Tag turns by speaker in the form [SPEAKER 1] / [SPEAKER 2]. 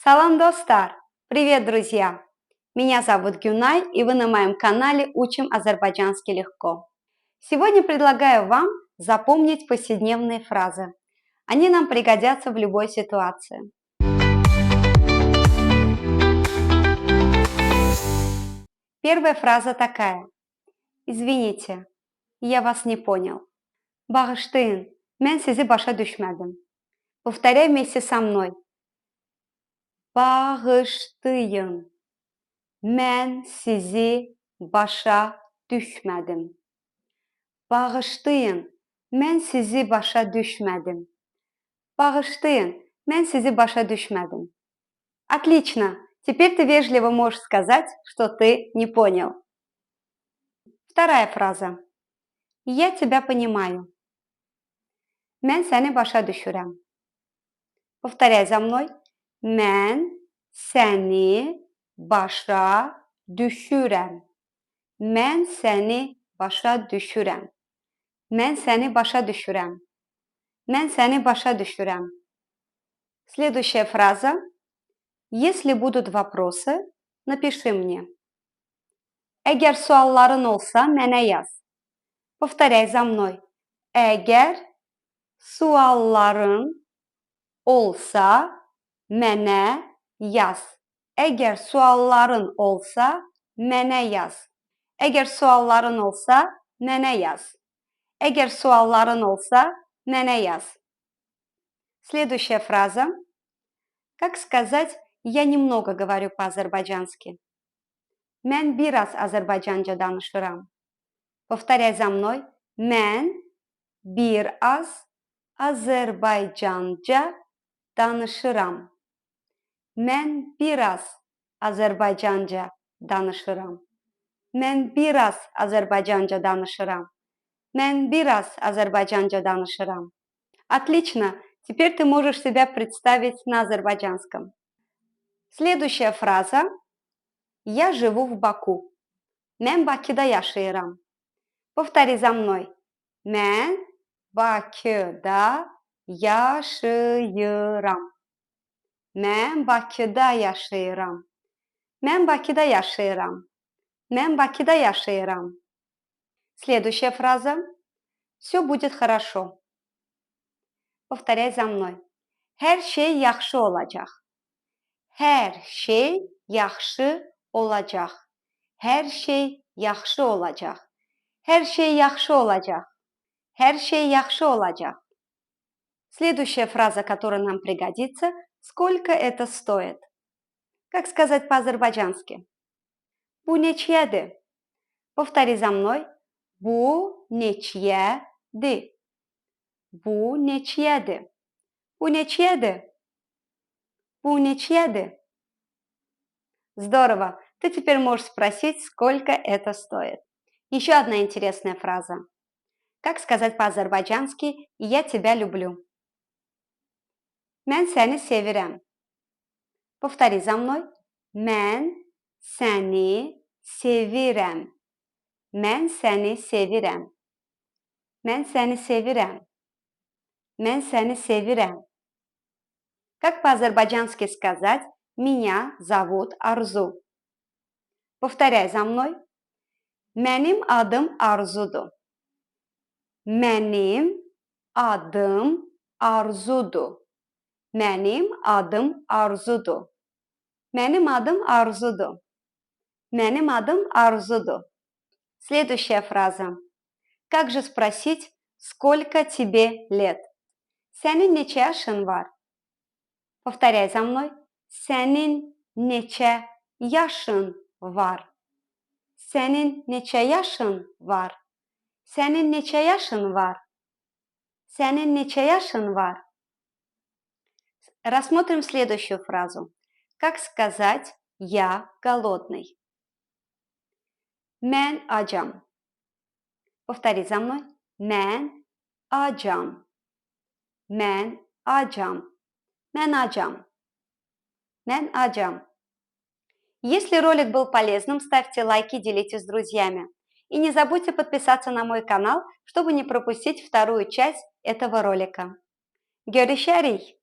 [SPEAKER 1] Салам, достар! Привет, друзья! Меня зовут Гюнай, и вы на моем канале «Учим азербайджанский легко». Сегодня предлагаю вам запомнить повседневные фразы. Они нам пригодятся в любой ситуации. Первая фраза такая. Извините, я вас не понял. Bağışlayın, mən sizi başa düşmədim. Повторяй вместе со мной. Bağışlayın, mən sizi başa düşmədim. Bağışlayın, mən sizi başa düşmədim. Bağışlayın, mən sizi başa düşmədim. Отлично! Теперь ты вежливо можешь сказать, что ты не понял. Вторая фраза. Я тебя понимаю. Mən səni başa düşürəm. Повторяй за мной. Mən səni başa düşürəm. Mən səni başa düşürəm. Mən səni başa düşürəm. Mən səni başa düşürəm. Следующая фраза. Если будут вопросы, напиши мне. Əgər sualların olsa, mənə yaz. Повторяй за мной. Əgər sualların olsa, mənə yaz. Əgər sualların olsa, mənə yaz. Əgər sualların olsa, mənə yaz. Əgər sualların olsa, mənə yaz. Следующая фраза. Как сказать, я немного говорю по-азербайджански. Mən biraz azərbaycanca danışıram. Повторяй за мной. Mən biraz azərbaycanca danışıram. Mən biraz azərbaycanca danışıram. Mən biraz azərbaycanca danışıram. Mən biraz azərbaycanca danışıram. Отлично! Теперь ты можешь себя представить на азербайджанском. Следующая фраза. Я живу в Баку. Mən Bakıda yaşayıram. Повтори за мной. Mən Bakıda yaşayıram. Mən Bakıda yaşayıram. Mən Bakıda yaşayıram. Mən Bakıda yaşayıram. Следующая фраза. Все будет хорошо. Повторяй за мной. Hər şey yaxşı olacaq. Hər şey yaxşı olacaq. Hər şey yaxşı olacaq. Hər şey yaxşı olacaq. Hər şey yaxşı olacaq. Следующая фраза, которая нам пригодится. Сколько это стоит? Как сказать по-азербайджански? Bu neçədir? Повтори за мной. Bu neçədir? Bu neçədir? Bu neçədir? Bu neçədir? Здорово! Ты теперь можешь спросить, сколько это стоит. Еще одна интересная фраза. Как сказать по-азербайджански «Я тебя люблю»? Mən səni sevirəm. Повтори за мной. Mən səni sevirəm. Mən səni sevirəm. Mən səni sevirəm. Mən səni sevirəm. Как по-азербайджански сказать «Меня зовут Арзу»? Повторяй за мной. Mənim adım Arzudur. Mənim adım Arzudur. Mənim adım Arzudur. Mənim adım Arzudur. Mənim adım Arzudur. Следующая фраза. Как же спросить, сколько тебе лет? Sənin neçə yaşın var? Повторяй за мной. Sənin neçə yaşın var? Sənin neçə yaşın var? Sənin neçə yaşın var? Sənin neçə yaşın var? Рассмотрим следующую фразу. Как сказать «Я голодный»? Mən acam. Повтори за мной. Mən acam. Mən acam. Mən acam. Mən acam. Если ролик был полезным, ставьте лайки, делитесь с друзьями. И не забудьте подписаться на мой канал, чтобы не пропустить вторую часть этого ролика. Görüşürüz.